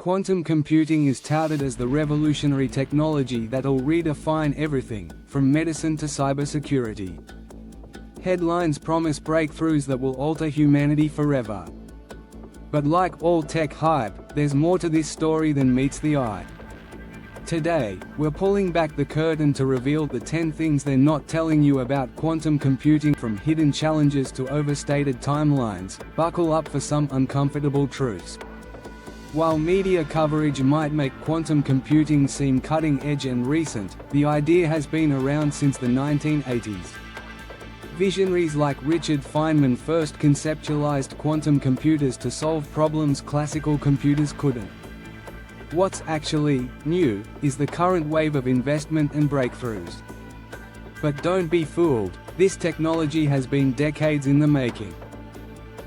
Quantum computing is touted as the revolutionary technology that'll redefine everything, from medicine to cybersecurity. Headlines promise breakthroughs that will alter humanity forever. But like all tech hype, there's more to this story than meets the eye. Today, we're pulling back the curtain to reveal the 10 things they're not telling you about quantum computing. From hidden challenges to overstated timelines, buckle up for some uncomfortable truths. While media coverage might make quantum computing seem cutting-edge and recent, the idea has been around since the 1980s. Visionaries like Richard Feynman first conceptualized quantum computers to solve problems classical computers couldn't. What's actually new is the current wave of investment and breakthroughs. But don't be fooled, this technology has been decades in the making.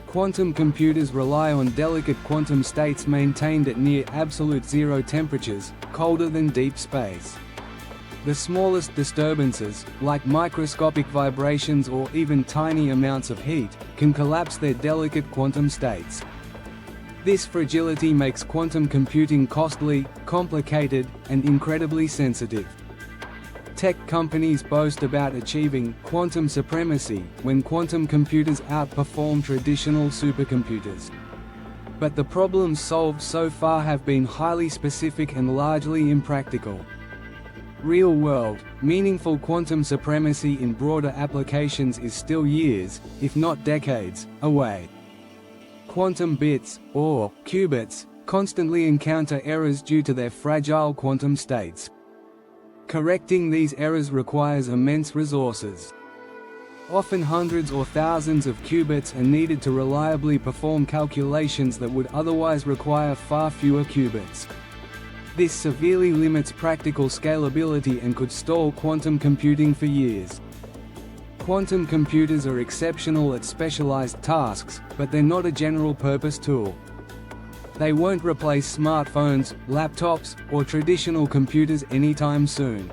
Quantum computers rely on delicate quantum states maintained at near absolute zero temperatures, colder than deep space. The smallest disturbances, like microscopic vibrations or even tiny amounts of heat, can collapse their delicate quantum states. This fragility makes quantum computing costly, complicated, and incredibly sensitive. Tech companies boast about achieving quantum supremacy when quantum computers outperform traditional supercomputers. But the problems solved so far have been highly specific and largely impractical. Real-world, meaningful quantum supremacy in broader applications is still years, if not decades, away. Quantum bits, or qubits, constantly encounter errors due to their fragile quantum states. Correcting these errors requires immense resources. Often hundreds or thousands of qubits are needed to reliably perform calculations that would otherwise require far fewer qubits. This severely limits practical scalability and could stall quantum computing for years. Quantum computers are exceptional at specialized tasks, but they're not a general-purpose tool. They won't replace smartphones, laptops, or traditional computers anytime soon.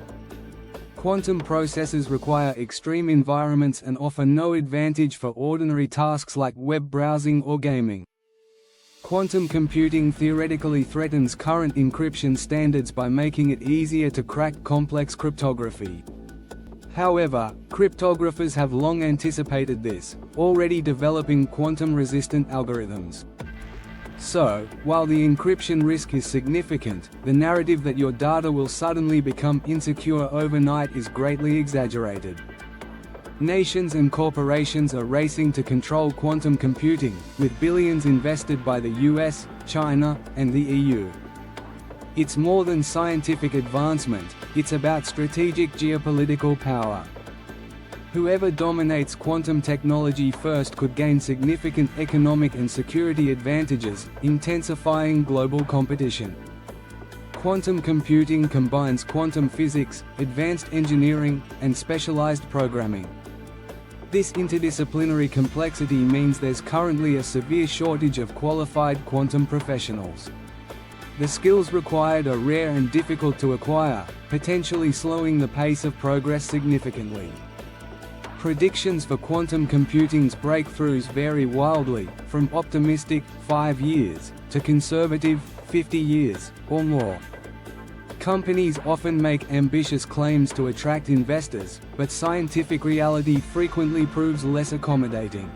Quantum processors require extreme environments and offer no advantage for ordinary tasks like web browsing or gaming. Quantum computing theoretically threatens current encryption standards by making it easier to crack complex cryptography. However, cryptographers have long anticipated this, already developing quantum-resistant algorithms. So, while the encryption risk is significant, the narrative that your data will suddenly become insecure overnight is greatly exaggerated. Nations and corporations are racing to control quantum computing, with billions invested by the US, China, and the EU. It's more than scientific advancement, it's about strategic geopolitical power. Whoever dominates quantum technology first could gain significant economic and security advantages, intensifying global competition. Quantum computing combines quantum physics, advanced engineering, and specialized programming. This interdisciplinary complexity means there's currently a severe shortage of qualified quantum professionals. The skills required are rare and difficult to acquire, potentially slowing the pace of progress significantly. Predictions for quantum computing's breakthroughs vary wildly, from optimistic, 5 years, to conservative, 50 years, or more. Companies often make ambitious claims to attract investors, but scientific reality frequently proves less accommodating.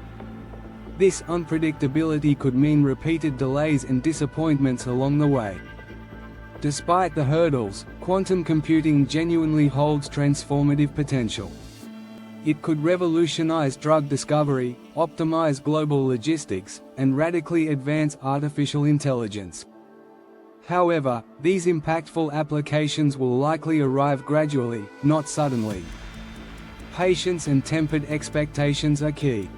This unpredictability could mean repeated delays and disappointments along the way. Despite the hurdles, quantum computing genuinely holds transformative potential. It could revolutionize drug discovery, optimize global logistics, and radically advance artificial intelligence. However, these impactful applications will likely arrive gradually, not suddenly. Patience and tempered expectations are key.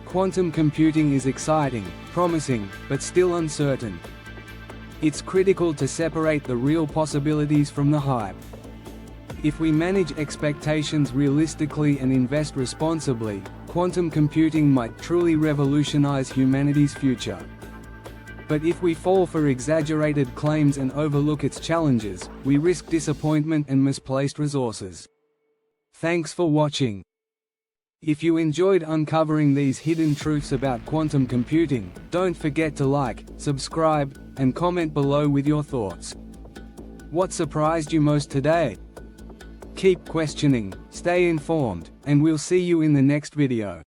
Quantum computing is exciting, promising, but still uncertain. It's critical to separate the real possibilities from the hype. If we manage expectations realistically and invest responsibly, quantum computing might truly revolutionize humanity's future. But if we fall for exaggerated claims and overlook its challenges, we risk disappointment and misplaced resources. Thanks for watching. If you enjoyed uncovering these hidden truths about quantum computing, don't forget to like, subscribe, and comment below with your thoughts. What surprised you most today? Keep questioning, stay informed, and we'll see you in the next video.